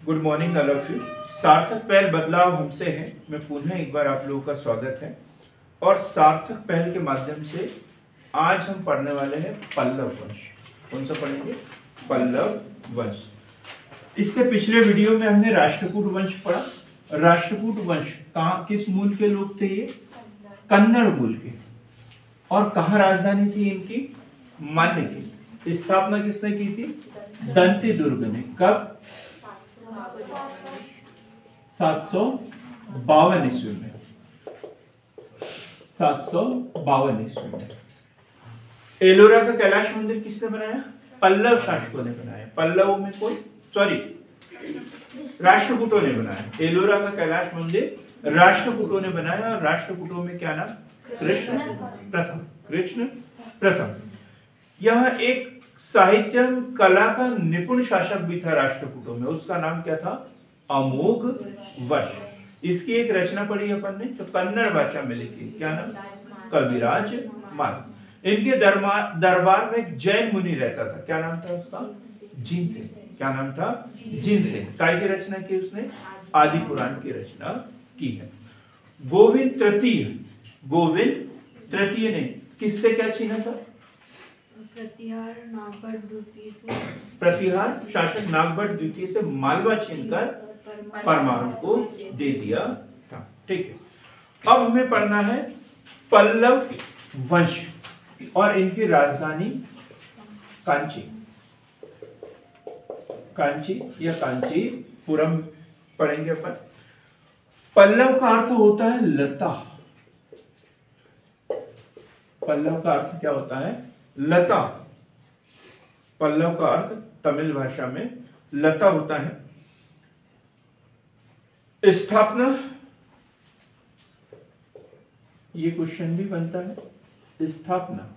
Good morning all of you. सार्थक पहल बदलाव हमसे है। मैं पुनः एक बार आप लोगों का स्वागत है। और सार्थक पहल के माध्यम से आज हम पढ़ने वाले हैं पल्लव वंश। कौन सा पढ़ेंगे? पल्लव वंश। इससे पिछले वीडियो में हमने राष्ट्रकूट वंश पढ़ा। राष्ट्रकूट वंश कहाँ, किस मूल के लोग थे? ये कन्नड़ मूल के। और कहाँ राजधानी थी इनकी? मान्य की। स्थापना किसने की थी? दंती दुर्ग ने। कब? 752 ईस्वी में। 752 ईस्वी में। एलोरा का कैलाश मंदिर किसने बनाया? पल्लव शासकों ने बनाया। पल्लव में कोई राष्ट्रकूटों ने बनाया। एलोरा का कैलाश मंदिर राष्ट्रकूटों ने बनाया। और राष्ट्रकूटों में क्या नाम? कृष्ण प्रथम। कृष्ण प्रथम। यह एक साहित्य कला का निपुण शासक भी था राष्ट्रकूटों में। उसका नाम क्या था? अमोघ वर्ष। इसकी एक रचना पढ़ी अपन ने जो कन्नड़ भाषा में लिखी। क्या नाम? कविराज मान। इनके दरबार में एक जैन मुनि रहता था। क्या नाम था उसका? जिनसेन। क्या नाम था? जिनसेन। काय की रचना की उसने? आदि पुराण की रचना की है। गोविंद तृतीय ने किससे क्या छीना था? प्रतिहार शासक नागभट्ट द्वितीय से मालवा छीनकर परमाणु को दे दिया था। ठीक है। अब हमें पढ़ना है पल्लव वंश और इनकी राजधानी कांची। कांची या कांचीपुरम पढ़ेंगे अपन। पल्लव का अर्थ होता है लता। पल्लव का अर्थ क्या होता है? लता। पल्लव का अर्थ तमिल भाषा में लता होता है। स्थापना, ये क्वेश्चन भी बनता है। स्थापना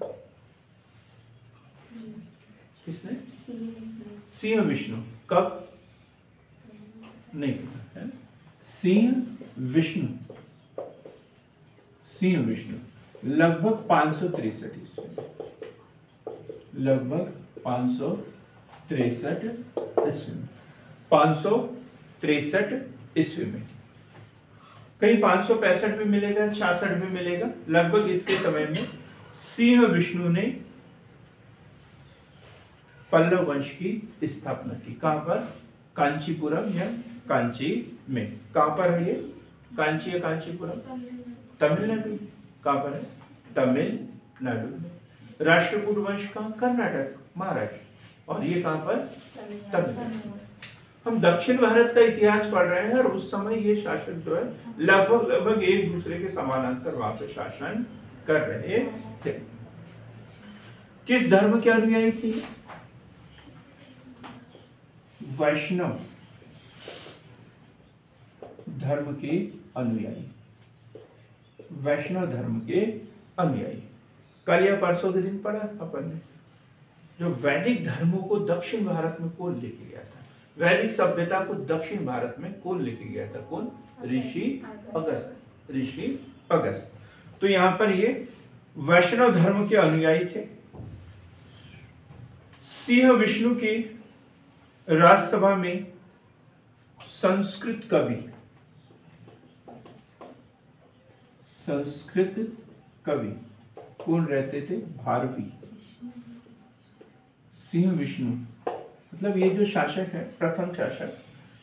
किसने? सिंह विष्णु। कब? नहीं पता है। सिंह विष्णु लगभग 563 ईस्वी। लगभग 563 ईस्वी में। 563 ईस्वी में। कहीं 565 भी मिलेगा, 66 भी मिलेगा। लगभग इसके समय में सिंह विष्णु ने पल्लव वंश की स्थापना की। कहां पर? कांचीपुरम या कांची में। कहां पर है ये? कांची या कांचीपुरम? तमिलनाडु। कहां पर है? तमिलनाडु में। राष्ट्रकूट वंश का कर्नाटक, महाराष्ट्र। और ये कहां पर? तमिलनाडु। हम दक्षिण भारत का इतिहास पढ़ रहे हैं और उस समय ये शासक जो है लगभग एक दूसरे के समानांतर वहां पे शासन कर रहे थे। किस धर्म के अनुयायी थी? वैष्णव धर्म के अनुयायी। वैष्णव धर्म के अनुयायी। कल या परसों के दिन पढ़ा अपन ने जो वैदिक धर्मों को दक्षिण भारत में कौन लेके गया था? वैदिक सभ्यता को दक्षिण भारत में कौन लेके गया था? कौन? ऋषि अगस्त। ऋषि अगस्त। तो यहां पर ये वैष्णव धर्म के अनुयायी थे। सिंह विष्णु की राज्यसभा में संस्कृत कवि कौन रहते थे? भारवी। सिंह विष्णु मतलब ये जो शासक है, प्रथम शासक,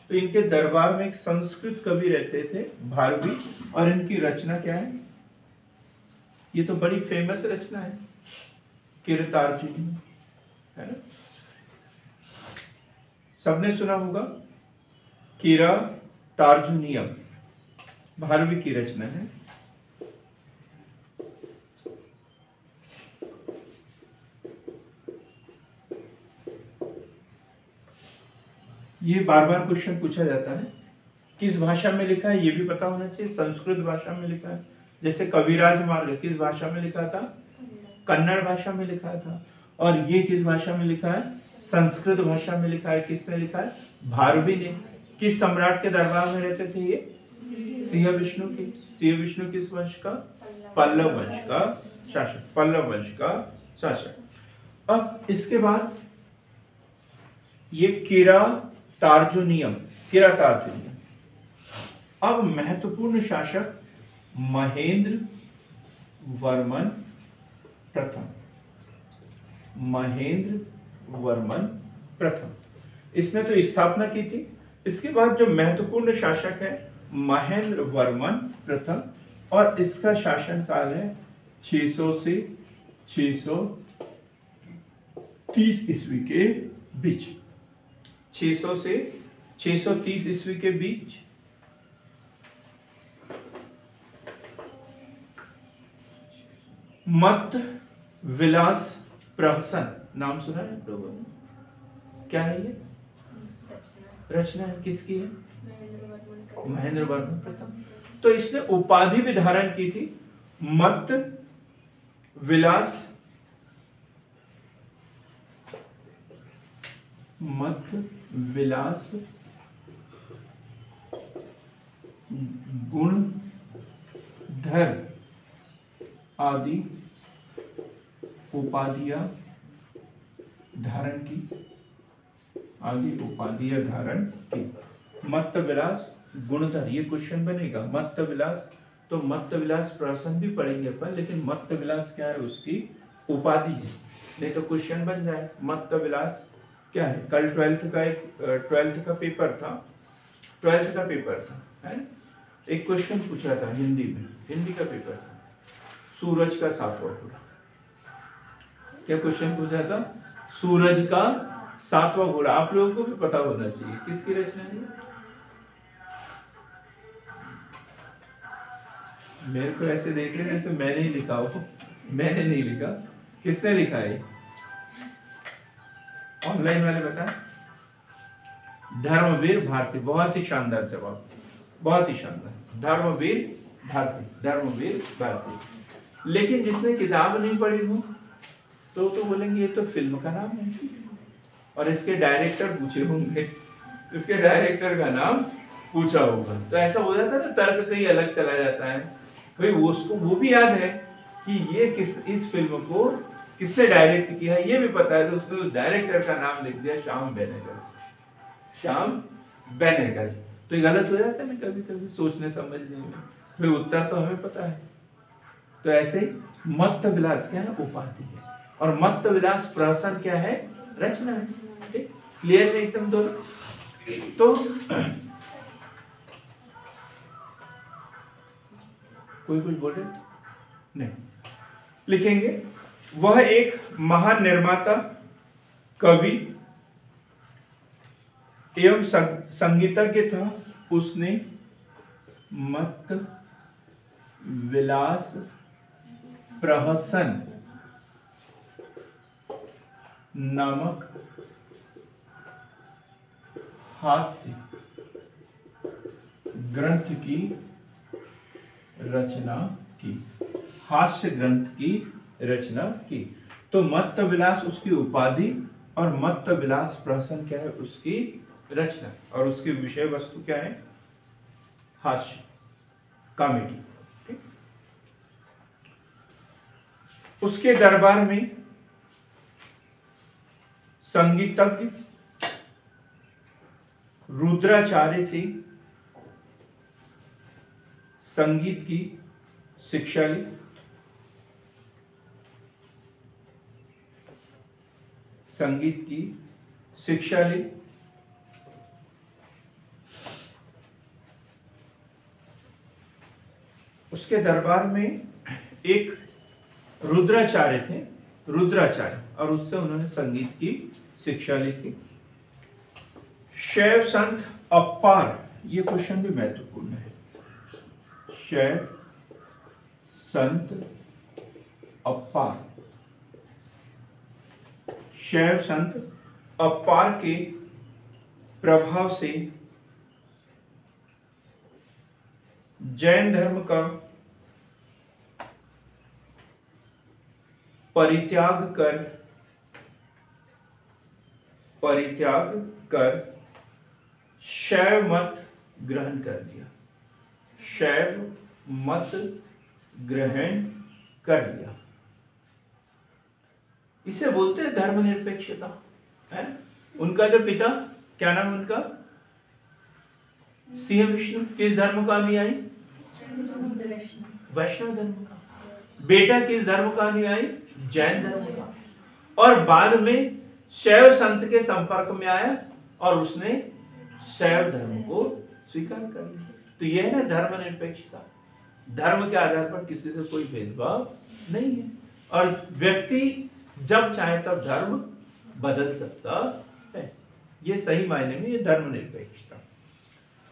तो इनके दरबार में एक संस्कृत कवि रहते थे, भारवी। और इनकी रचना क्या है? ये तो बड़ी फेमस रचना है, किरतार्जुनी, है ना? सबने सुना होगा। किरतार्जुनीयम भारवी की रचना है। ये बार बार क्वेश्चन पूछा जाता है। किस भाषा में लिखा है ये भी पता होना चाहिए। संस्कृत भाषा में लिखा है। जैसे कविराज मार्ग किस भाषा में लिखा था? कन्नड़ भाषा में लिखा था। और ये किस भाषा में लिखा है? संस्कृत भाषा में लिखा है। किसने लिखा है? भारवी ने। किस सम्राट के दरबार में रहते थे ये? सिंह विष्णु की। सिंह विष्णु किस वंश का? पल्लव वंश का शासक। पल्लव वंश का शासक। अब इसके बाद ये तार्जुनियम, किरातार्जुनियम। अब महत्वपूर्ण शासक महेंद्र वर्मन प्रथम, महेंद्र वर्मन प्रथम, इसने तो स्थापना की थी। इसके बाद जो महत्वपूर्ण शासक है महेंद्र वर्मन प्रथम, और इसका शासन काल है 600 से 630 ईस्वी के बीच, 600 से 630 ईस्वी के बीच। मत विलास प्रहसन नाम सुना है आप लोगों ने? क्या है ये? रचना है, किसकी है? महेंद्र वर्मन प्रथम। तो इसने उपाधि भी धारण की थी, मत विलास, मत विलास गुणधर आदि उपाधियां धारण की, आदि उपाधियां धारण की। मत्त विलास गुणधर, ये क्वेश्चन बनेगा। मत्त विलास, तो मत्त विलास प्रहसन भी पढ़ेंगे अपन, लेकिन मत्त विलास क्या है? उसकी उपाधि है, नहीं तो क्वेश्चन बन जाए। मत्त विलास क्या है? कल 12th का पेपर था, 12th का पेपर था, है? एक क्वेश्चन पूछा था हिंदी में, हिंदी का पेपर था, सूरज का सातवां घोड़ा। क्या क्वेश्चन पूछा था? सूरज का सातवां घोड़ा। आप लोगों को भी पता होना चाहिए किसकी रचना है। मेरे को ऐसे देख रहे जैसे मैंने ही लिखा हो। मैंने नहीं लिखा, किसने लिखा है? ऑनलाइन वाले बताएं। धर्मवीर भारती। बहुत ही शानदार जवाब, बहुत ही शानदार। धर्मवीर भारती, धर्मवीर भारती। लेकिन जिसने किताब नहीं पढ़ी हो तो बोलेंगे ये तो फिल्म का नाम है, और इसके डायरेक्टर पूछे होंगे, इसके डायरेक्टर का नाम पूछा होगा, तो ऐसा हो जाता है ना, तर्क कहीं अलग चला जाता है। भाई उसको वो भी याद है कि ये इस फिल्म को किसने डायरेक्ट किया, ये भी पता है, तो उसने डायरेक्टर का नाम लिख दिया श्याम बेनेगल, श्याम बेनेगल। तो ये गलत हो जाता है ना कभी कभी सोचने समझने में। भाई उत्तर तो हमें पता है। तो ऐसे ही मत्त विलास क्या है? उपाधि है, और मत्त विलास प्रहसन क्या है? रचना है। ठीक, क्लियर है एकदम दोनों? तो कोई कुछ बोले नहीं, लिखेंगे। वह एक महान निर्माता, कवि एवं संगीतज्ञ था। उसने मत्त विलास प्रहसन नामक हास्य ग्रंथ की रचना की, हास्य ग्रंथ की रचना की। तो मत्त विलास उसकी उपाधि, और मत्त विलास प्रहसन क्या है? उसकी रचना, और उसकी विषय वस्तु क्या है? हास्य, कॉमेडी। ठीक, उसके दरबार में संगीतज्ञ रुद्राचार्य से संगीत की शिक्षा ली, संगीत की शिक्षा ली। उसके दरबार में एक रुद्राचार्य थे, रुद्राचार्य, और उससे उन्होंने संगीत की शिक्षा ली थी। शैव संत अपार, ये क्वेश्चन भी महत्वपूर्ण है। शैव संत अपार, शैव संत अपार के प्रभाव से जैन धर्म का परित्याग कर शैव मत ग्रहण कर लिया, शैव मत ग्रहण कर लिया। इसे बोलते हैं धर्मनिरपेक्षता, है। उनका जो पिता क्या नाम उनका? सिंह विष्णु। किस धर्म का अनुयायी? वैष्णव धर्म का। बेटा किस धर्म का अनुयायी? जैन धर्म का। और बाद में शैव संत के संपर्क में आया और उसने शैव धर्म को स्वीकार कर लिया। तो यह है ना धर्मनिरपेक्षता। धर्म के आधार पर किसी से कोई भेदभाव नहीं है और व्यक्ति जब चाहे तब धर्म बदल सकता है। ये सही मायने में ये धर्मनिरपेक्षता।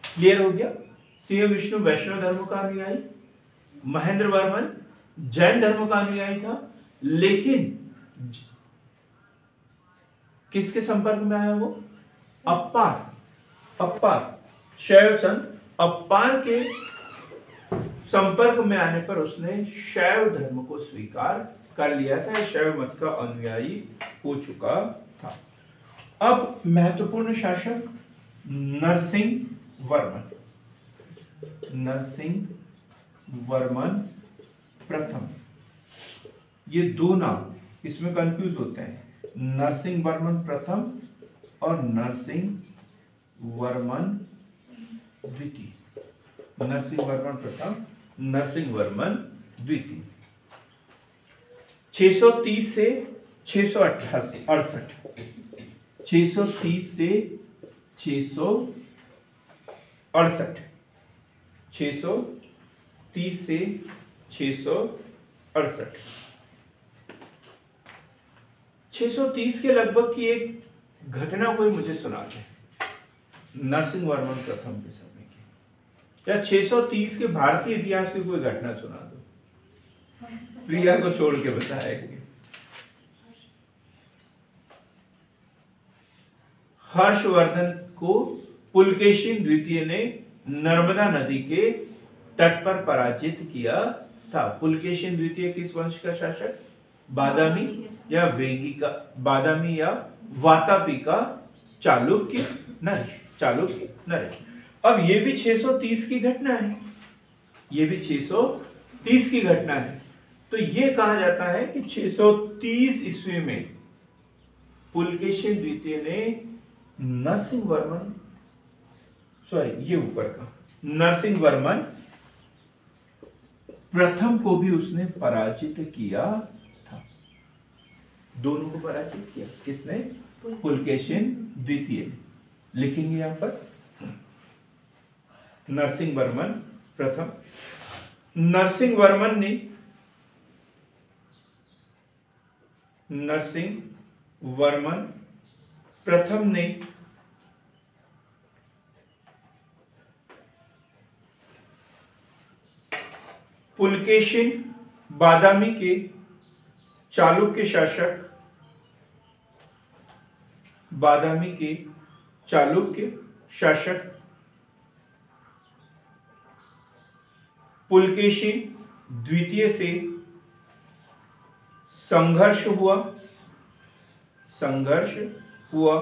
क्लियर हो गया? सिंह विष्णु वैष्णव धर्म का अनुयायी, महेंद्र वर्मन जैन धर्म का अनुयायी था, लेकिन किसके संपर्क में आया वो? अप्पार शैव संत अप्पार के संपर्क में आने पर उसने शैव धर्म को स्वीकार कर लिया था, शैव मत का अनुयायी हो चुका था। अब महत्वपूर्ण शासक नरसिंह वर्मन प्रथम। ये दो नाम इसमें कंफ्यूज होते हैं, नरसिंह वर्मन प्रथम और नरसिंह वर्मन द्वितीय। नरसिंह वर्मन प्रथम, नरसिंह वर्मन द्वितीय। 630 से 668, 630 से 668, 630 से 668। 630 के लगभग की एक घटना कोई मुझे सुना दे नरसिंह वर्मन प्रथम के समय की, या 630 के भारतीय इतिहास की कोई घटना सुना दो। प्रिया को छोड़ के बताएंगे। हर्षवर्धन को पुलकेशिन द्वितीय ने नर्मदा नदी के तट पर पराजित किया था। पुलकेशिन द्वितीय किस वंश का शासक? बादामी या वेगी का, बादामी या वातापी का चालुक्य नरेश। अब ये भी 630 की घटना है, ये भी 630 की घटना है। तो ये कहा जाता है कि 630 ईस्वी में पुलकेशिन द्वितीय ने नरसिंह वर्मन प्रथम को भी उसने पराजित किया था। दोनों को पराजित किया किसने? पुलकेशिन द्वितीय। लिखेंगे यहां पर नरसिंह वर्मन प्रथम। नरसिंह वर्मन प्रथम ने पुलकेशिन बादामी के चालुक्य शासक पुलकेशिन द्वितीय से संघर्ष हुआ।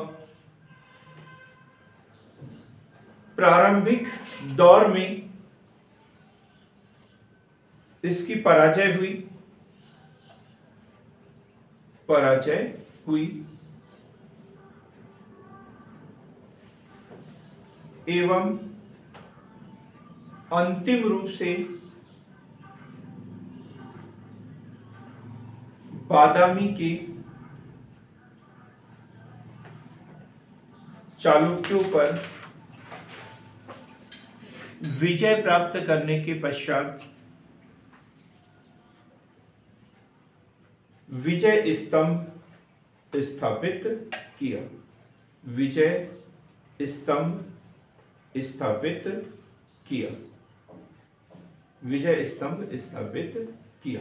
प्रारंभिक दौर में इसकी पराजय हुई एवं अंतिम रूप से बादामी के चालुक्यों पर विजय प्राप्त करने के पश्चात विजय स्तंभ स्थापित किया।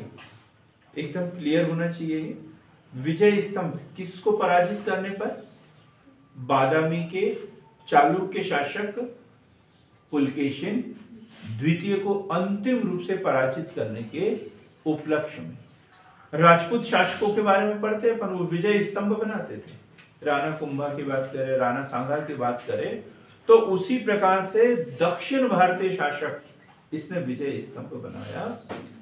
एकदम क्लियर होना चाहिए। विजय स्तंभ किसको पराजित करने पर? बादामी के चालुक्य शासक पुलकेशिन द्वितीय को अंतिम रूप से पराजित करने के उपलक्ष्य में। राजपूत शासकों के बारे में पढ़ते हैं, पर वो विजय स्तंभ बनाते थे। राणा कुंभा की बात करें, राणा सांगा की बात करें, तो उसी प्रकार से दक्षिण भारतीय शासक इसने विजय स्तंभ बनाया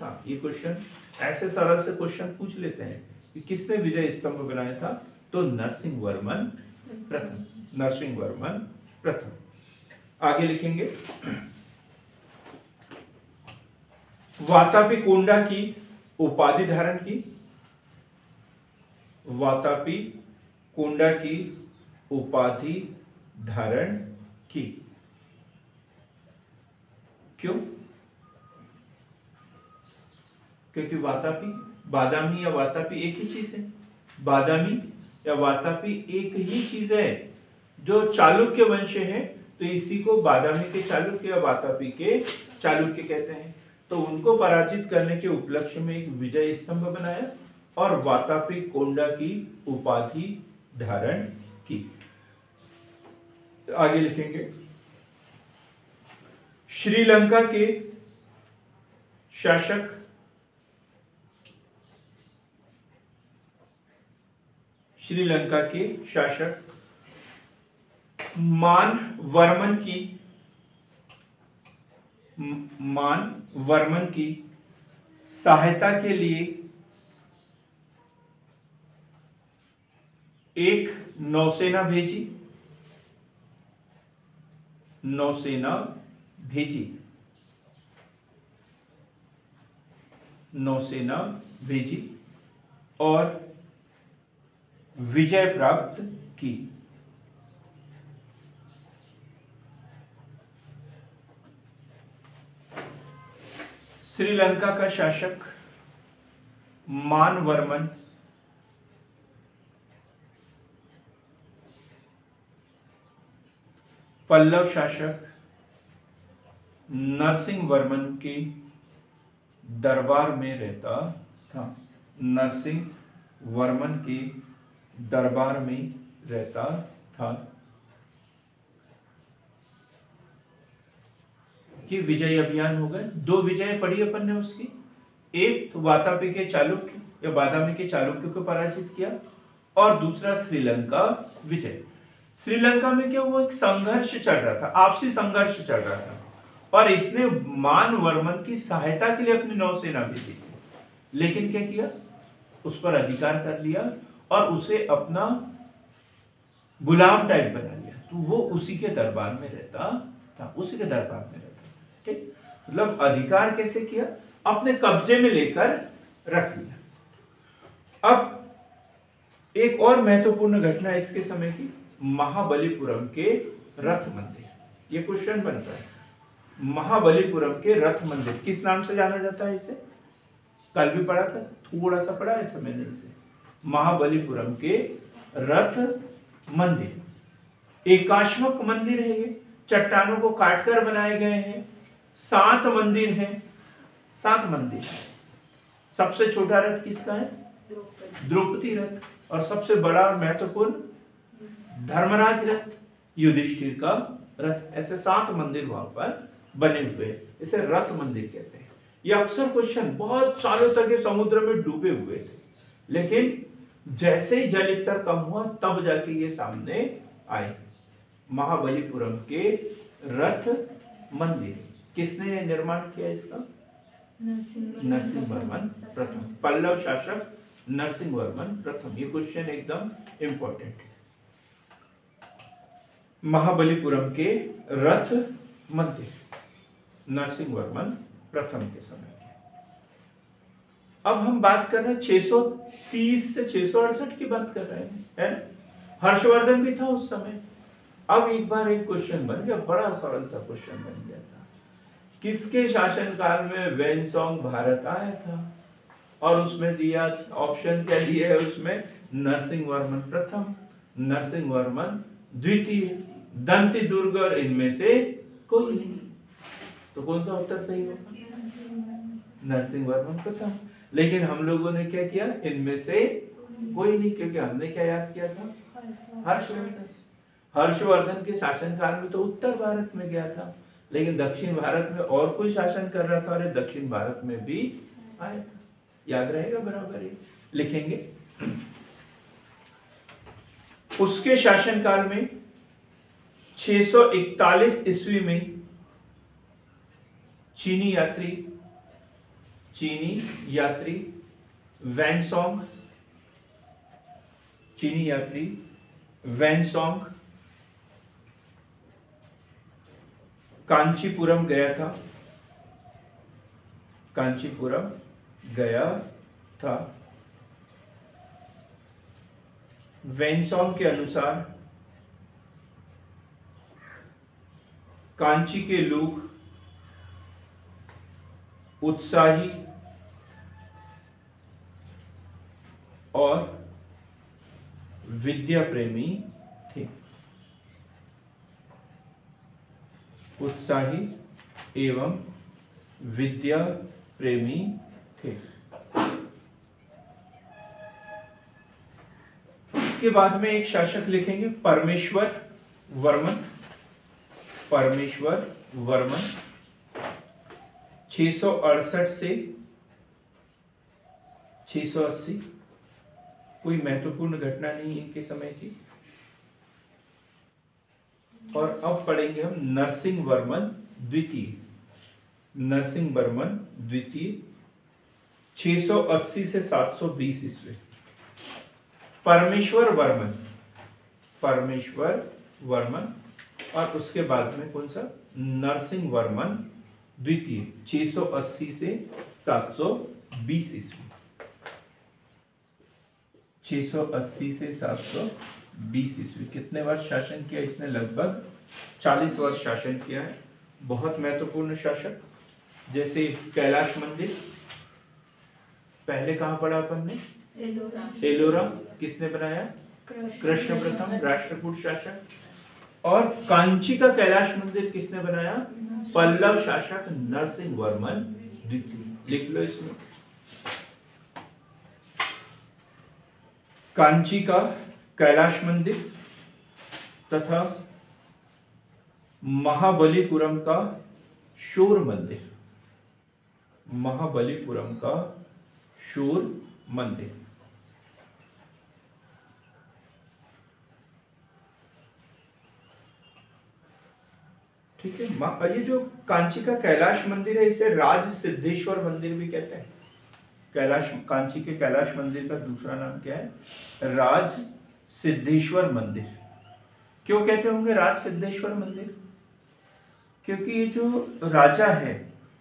था। ये क्वेश्चन ऐसे सरल से क्वेश्चन पूछ लेते हैं कि किसने विजय स्तंभ बनाया था, तो नरसिंह वर्मन प्रथम। नरसिंह वर्मन प्रथम। आगे लिखेंगे वातापी कोंडा की उपाधि धारण की, वातापी कोंडा की उपाधि धारण की। क्यों? क्योंकि वातापी, बादामी या वातापी एक ही चीज है। बादामी या वातापी एक ही चीज है। जो चालुक्य वंश है तो इसी को बादामी के चालुक्य या वातापी के चालुक्य कहते हैं। तो उनको पराजित करने के उपलक्ष्य में एक विजय स्तंभ बनाया और वातापी कोंडा की उपाधि धारण की। आगे लिखेंगे श्रीलंका के शासक मान वर्मन की सहायता के लिए एक नौसेना भेजी और विजय प्राप्त की। श्रीलंका का शासक मानवर्मन पल्लव शासक नरसिंह वर्मन के दरबार में रहता था। नरसिंह वर्मन के दरबार में रहता था कि विजय अभियान हो गए। दो विजय पढ़ी अपन ने उसकी, एक तो वातापी के चालुक्य या बादामी के चालुक्य को पराजित किया और दूसरा श्रीलंका विजय। श्रीलंका में क्या हुआ, एक संघर्ष चल रहा था, आपसी संघर्ष चल रहा था और इसने मानवर्मन की सहायता के लिए अपनी नौसेना भेजी थी, लेकिन क्या किया, उस पर अधिकार कर लिया और उसे अपना गुलाम टाइप बना लिया। तो वो उसी के दरबार में रहता था, उसी के दरबार में रहता। ठीक, मतलब अधिकार कैसे किया, अपने कब्जे में लेकर रख लिया। अब एक और महत्वपूर्ण घटना इसके समय की, महाबलीपुरम के रथ मंदिर। ये क्वेश्चन बनता है, महाबलीपुरम के रथ मंदिर किस नाम से जाना जाता है? इसे कल भी पढ़ा था, थोड़ा सा पढ़ाया था मैंने इसे। महाबलीपुरम के रथ मंदिर एकाश्मक मंदिर है। ये चट्टानों को काटकर बनाए गए हैं। 7 मंदिर हैं, 7 मंदिर। सबसे छोटा रथ किसका है? द्रौपदी रथ। और सबसे बड़ा और महत्वपूर्ण धर्मराज रथ, युधिष्ठिर का रथ। ऐसे 7 मंदिर वहां पर बने हुए, इसे रथ मंदिर कहते हैं। ये अक्सर क्वेश्चन, बहुत सालों तक ये समुद्र में डूबे हुए थे, लेकिन जैसे ही जल स्तर कम हुआ तब जाके ये सामने आए। महाबलीपुरम के रथ मंदिर किसने निर्माण किया इसका? नरसिंह वर्मन प्रथम, पल्लव शासक नरसिंह वर्मन प्रथम। ये क्वेश्चन एकदम इंपॉर्टेंट है। महाबलीपुरम के रथ मंदिर नरसिंह वर्मन प्रथम के समय के। अब हम बात कर रहे हैं 630 से 668 की बात कर रहे हैं, है ना? हर्षवर्धन भी था उस समय। अब एक बार एक क्वेश्चन बन गया, बड़ा सरल सा क्वेश्चन बन गया था, किसके शासनकाल में वैनसोंग भारत आया था? और उसमें दिया ऑप्शन क्या दिए है उसमें? नरसिंह वर्मन प्रथम, नरसिंह वर्मन द्वितीय, दंती दुर्ग और इनमें से कोई नहीं। तो कौन सा उत्तर सही होगा? नरसिंह वर्मन प्रथम। लेकिन हम लोगों ने क्या किया, इनमें से कोई नहीं, क्योंकि हमने क्या याद किया था? हर्षवर्धन। हर्षवर्धन के शासनकाल में तो उत्तर भारत में गया था, लेकिन दक्षिण भारत में और कोई शासन कर रहा था, और दक्षिण भारत में भी आया था। याद रहेगा बराबर ही लिखेंगे। उसके शासनकाल में 641 ईस्वी में चीनी यात्री वैनसोंग कांचीपुरम गया था, कांचीपुरम गया था। वेंसॉन्ग के अनुसार कांची के लोग उत्साही और विद्या प्रेमी थे। उत्साही एवं विद्या प्रेमी थे। इसके बाद में एक शासक लिखेंगे परमेश्वर वर्मन। परमेश्वर वर्मन 668 से 680। कोई महत्वपूर्ण घटना नहीं इनके समय की। और अब पढ़ेंगे हम नरसिंह वर्मन द्वितीय। नरसिंह वर्मन द्वितीय 680 से 720 ईस्वी। परमेश्वर वर्मन, परमेश्वर वर्मन और उसके बाद में कौन सा, नरसिंह वर्मन द्वितीय 680 से 720 ईस्वी। 680 से 720 ईस्वी। कितने वर्ष शासन किया इसने? लगभग 40 वर्ष शासन किया है। बहुत महत्वपूर्ण शासक। जैसे कैलाश मंदिर पहले कहां पढ़ा अपन ने? एलोरा। किसने बनाया? कृष्ण प्रथम, राष्ट्रकूट शासक। और कांची का कैलाश मंदिर किसने बनाया? पल्लव शासक नरसिंह वर्मन द्वितीय। लिख लो इसमें। कांची का कैलाश मंदिर तथा महाबलीपुरम का शोर मंदिर। महाबलीपुरम का शोर मंदिर। ठीक है। ये जो कांची का कैलाश मंदिर है इसे राज सिद्धेश्वर मंदिर भी कहते हैं। कैलाश, कांची के कैलाश मंदिर का दूसरा नाम क्या है? राज सिद्धेश्वर मंदिर। क्यों कहते होंगे राज सिद्धेश्वर मंदिर? क्योंकि ये जो राजा है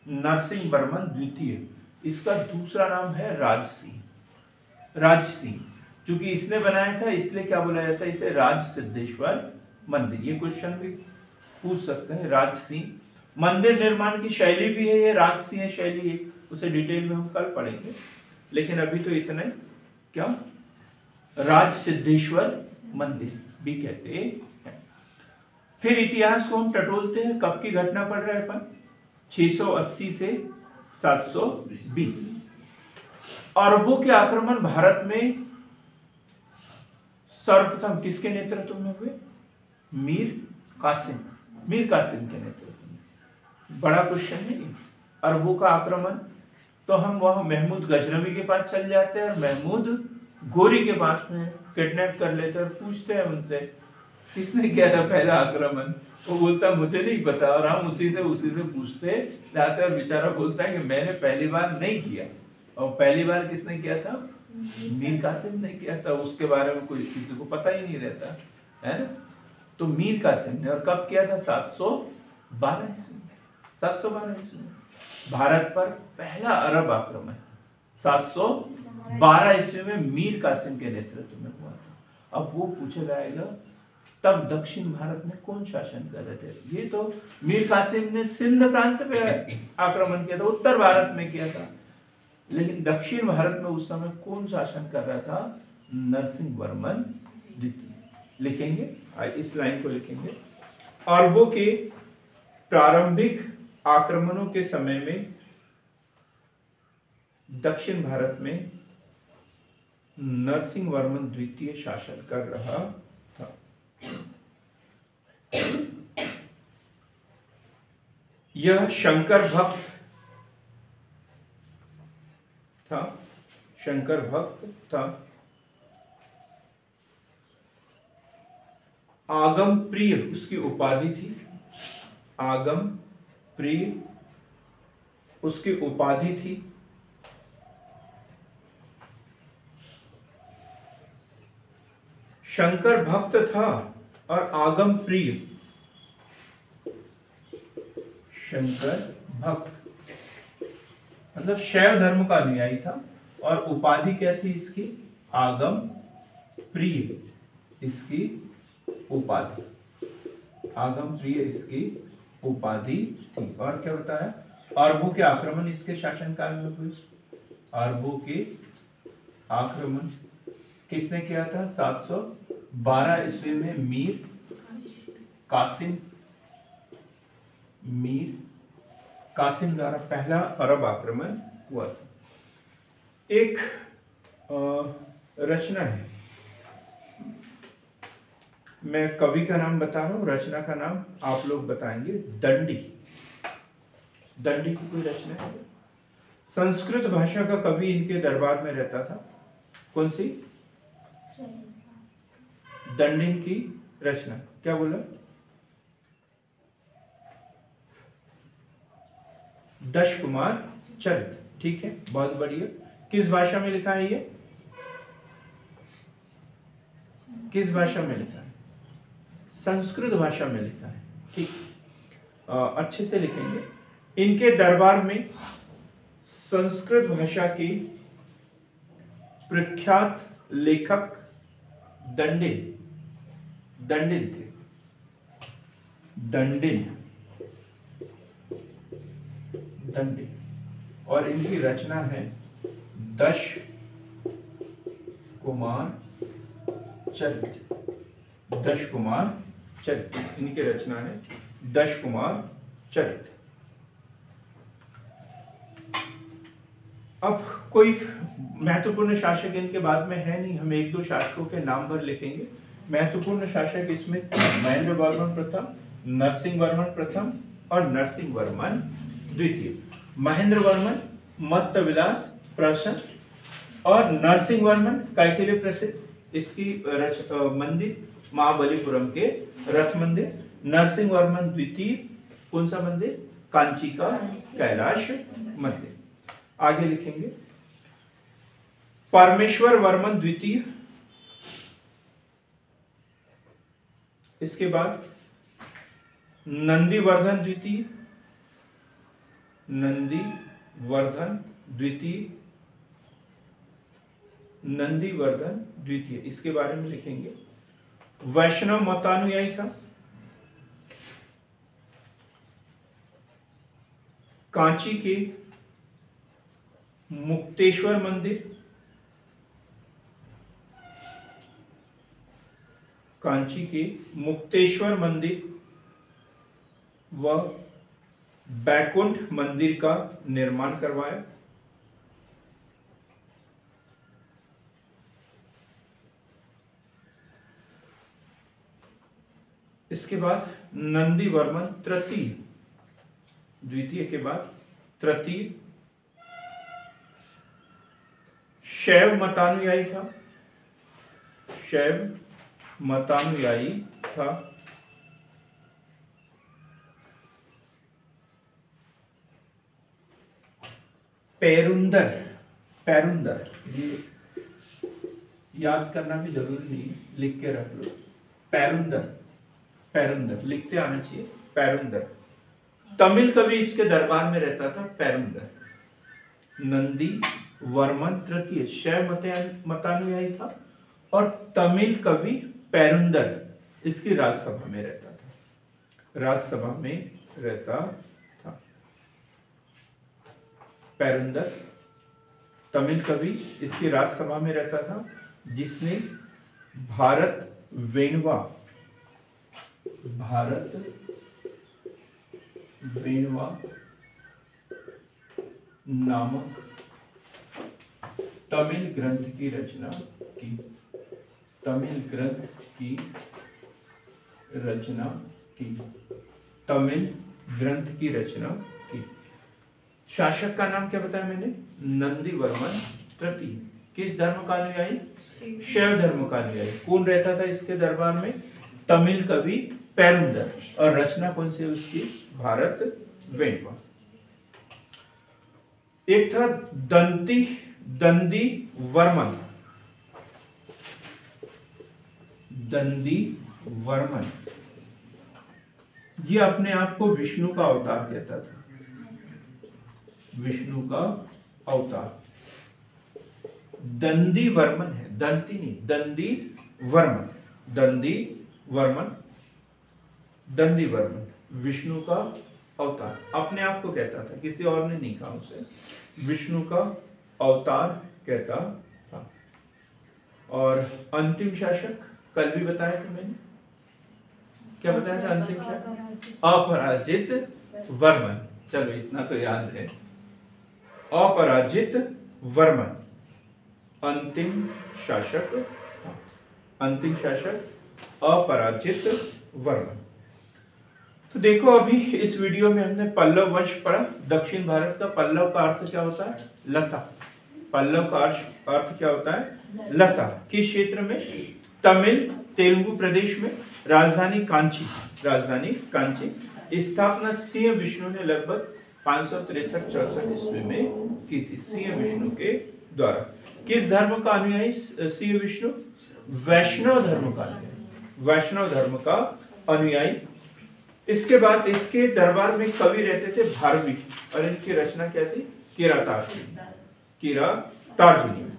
नरसिंह वर्मन द्वितीय, इसका दूसरा नाम है राजसिंह। राजसिंह, क्योंकि इसने बनाया था इसलिए क्या बोला जाता है इसे? राज सिद्धेश्वर मंदिर। ये क्वेश्चन भी पूछ सकते हैं। राजसिंह मंदिर निर्माण की शैली भी है, ये राजसिंह शैली है, उसे डिटेल में हम कल पढ़ेंगे, लेकिन अभी तो इतना ही। क्या? राज सिद्धेश्वर मंदिर भी कहते हैं। फिर इतिहास को हम टटोलते हैं। कब की घटना पढ़ रहे हैं अपन? 680 से 720। अरबों के आक्रमण भारत में सर्वप्रथम किसके नेतृत्व में हुए? मीर कासिम। मीर कासिम के नेतृत्व में। बड़ा क्वेश्चन है। अरबों का आक्रमण तो हम वहां महमूद गजनवी के पास चल जाते हैं और महमूद गोरी के पास में किडनैप कर लेते हैं और पूछते हैं उनसे किसने किया था पहला आक्रमण। वो बोलता मुझे नहीं पता, और हम उसी से पूछते जाते और बेचारा बोलता है कि मैंने पहली बार नहीं किया। और पहली बार किसने किया था? मीर कासिम ने किया था। उसके बारे में कोई किसी को पता ही नहीं रहता है ना। तो मीर कासिम ने, और कब किया था? 712 ईस्वी में। 712 ईस्वी में भारत पर पहला अरब आक्रमण 712 ईस्वी में मीर कासिम के नेतृत्व में हुआ था। अब वो पूछा जाएगा तब दक्षिण भारत में कौन शासन कर रहे थे? ये तो मीर कासिम ने सिंध प्रांत पे आक्रमण किया था, उत्तर भारत में किया था, लेकिन दक्षिण भारत में उस समय कौन शासन कर रहा था? नरसिंह वर्मन द्वितीय। लिखेंगे, इस लाइन को लिखेंगे। अरबों के प्रारंभिक आक्रमणों के समय में दक्षिण भारत में नरसिंह वर्मन द्वितीय शासन कर रहा था। यह शंकर भक्त था। शंकर भक्त था। आगम प्रिय उसकी उपाधि थी। आगम प्रिय उसकी उपाधि थी। शंकर भक्त था और आगम प्रिय शंकर भक्त, मतलब शैव धर्म का अनुयायी था। और उपाधि क्या थी इसकी? आगम प्रिय, इसकी उपाधि, आगम प्रिय इसकी उपाधि थी। और क्या बताया? अरबों के आक्रमण इसके शासनकाल में हुए। अरबों के आक्रमण किसने किया था? 712 ईस्वी में मीर कासिम द्वारा पहला अरब आक्रमण हुआ था। एक रचना है, मैं कवि का नाम बता रहा हूं, रचना का नाम आप लोग बताएंगे। दंडी, दंडी की कोई रचना है? संस्कृत भाषा का कवि इनके दरबार में रहता था। कौन सी? दंडिन की रचना, क्या बोला? दश कुमार चरित, ठीक है, बहुत बढ़िया। किस भाषा में लिखा है ये? किस भाषा में लिखा है? संस्कृत भाषा में लिखा है, ठीक। अच्छे से लिखेंगे। इनके दरबार में संस्कृत भाषा की प्रख्यात लेखक दंडिन थे। दंडिन और इनकी रचना है दश कुमार चरित। दश कुमार चरित इनकी रचना है, दश कुमार चरित। अब कोई महत्वपूर्ण शासक इनके बाद में है नहीं, हम एक दो शासकों के नाम भर लिखेंगे। महत्वपूर्ण शासक इसमें महेंद्र वर्मन प्रथम, नरसिंह वर्मन प्रथम और नरसिंह वर्मन द्वितीय। महेंद्र वर्मन मत्त विलास प्रसन्न और नरसिंह वर्मन काय के लिए प्रसिद्ध? इसकी मंदिर महाबलीपुरम के रथ मंदिर। नरसिंह वर्मन द्वितीय कौन सा मंदिर? कांची का कैलाश मंदिर। आगे लिखेंगे परमेश्वर वर्मन द्वितीय, इसके बाद नंदीवर्धन द्वितीय, नंदीवर्धन द्वितीय, इसके बारे में लिखेंगे। वैष्णव मतानुयायी था। कांची के मुक्तेश्वर मंदिर, कांची के मुक्तेश्वर मंदिर व बैकुंठ मंदिर का निर्माण करवाया। इसके बाद नंदीवर्मन तृतीय, द्वितीय के बाद तृतीय, शैव मतानुयायी था। शैव मतानुयायी था। पैरुंदर, ये याद करना भी जरूरी नहीं, लिख के रख लो। पैरुंदर लिखते आना चाहिए। पैरुंदर तमिल कवि इसके दरबार में रहता था। पैरुंदर नंदी वर्मन तृतीय शैव मतानुयायी था और तमिल कवि पैरुंदर इसकी राजसभा में रहता था। पैरुंदर तमिल कवि इसकी राजसभा में रहता था, जिसने भारत वेणवा नामक तमिल ग्रंथ की रचना की। शासक का नाम क्या बताया मैंने? नंदीवर्मन तृतीय। किस धर्म का अनुयायी? शैव धर्म का अनुयायी। कौन रहता था इसके दरबार में? तमिल कवि पैरुंदर। और रचना कौन सी उसकी? भारत वेणवा। एक था दंदी वर्मन। ये अपने आप को विष्णु का अवतार कहता था, विष्णु का अवतार। दंदी वर्मन है, दंती नहीं, दंदी वर्मन, दंदी वर्मन, दंदी वर्मन विष्णु का अवतार अपने आप को कहता था, किसी और ने नहीं कहा उसे, विष्णु का अवतार कहता था। और अंतिम शासक कल भी बताया था मैंने, क्या बताया था अंतिम शासक? अपराजित वर्मन। चलो इतना तो याद है, अपराजित वर्मन अंतिम शासक था, अंतिम शासक अपराजित वर्मन। तो देखो अभी इस वीडियो में हमने पल्लव वंश पढ़ा। दक्षिण भारत का पल्लव का अर्थ क्या होता है? लता। पल्लव का अर्थ क्या होता है? लता। किस क्षेत्र में? तमिल तेलुगु प्रदेश में। राजधानी कांची, राजधानी कांची। स्थापना सिंह विष्णु ने लगभग 563-64 ईस्वी में की थी, सिंह विष्णु के द्वारा। किस धर्म का अनुयायी सिंह विष्णु? वैष्णव धर्म का अनुयायी, वैष्णव धर्म का अनुयायी। इसके बाद इसके दरबार में कवि रहते थे भारवी, और इनकी रचना क्या थी? किरातार्जुनी, किरातार्जुनी।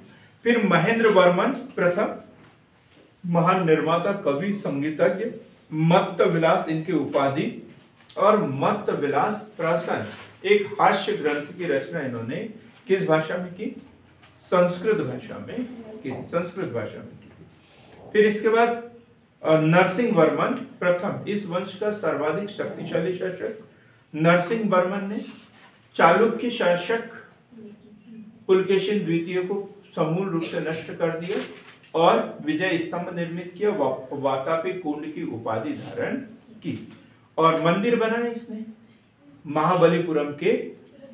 फिर महेंद्र वर्मन प्रथम, महान निर्माता, कवि, संगीतज्ञ, मत्त विलास इनकी उपाधि, और मत्त विलास प्रसन्न एक हास्य ग्रंथ की रचना इन्होंने किस भाषा में की? संस्कृत भाषा में की, संस्कृत भाषा में की। फिर इसके बाद नरसिंह वर्मन प्रथम, इस वंश का सर्वाधिक शक्तिशाली शासक नरसिंह वर्मन ने चालुक्य शासक पुलकेशिन द्वितीय को समूल रूप से नष्ट कर दिया और विजय स्तंभ निर्मित किया, वातापी कुंड की उपाधि धारण की, और मंदिर बनाए इसने। महाबलीपुरम के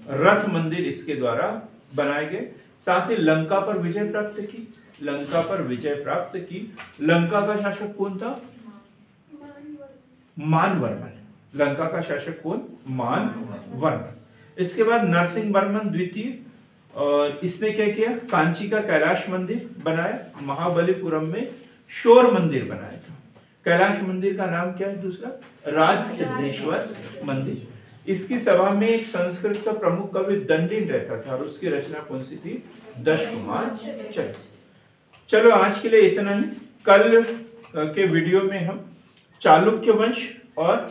रथ मंदिर इसके द्वारा बनाए गए। साथ ही लंका पर विजय प्राप्त की, लंका पर विजय प्राप्त की। लंका का शासक कौन था? मानवर्मन। लंका का शासक कौन? मानवर्मन। इसके बाद नरसिंह वर्मन द्वितीय, इसने क्या किया? कांची का कैलाश मंदिर बनाया, महाबलीपुरम में शोर मंदिर बनाया था। कैलाश मंदिर का नाम क्या है दूसरा? राज सिद्धेश्वर मंदिर। इसकी सभा में एक संस्कृत का प्रमुख कवि दंडिन रहता था, और उसकी रचना कौन सी थी? दशकुमार चरित। चलो आज के लिए इतना ही। कल के वीडियो में हम चालुक्य वंश और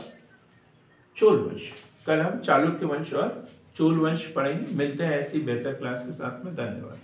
चोल वंश, कल हम चालुक्य वंश और चोल वंश पढ़ेंगे। मिलते हैं ऐसी बेहतर क्लास के साथ में। धन्यवाद।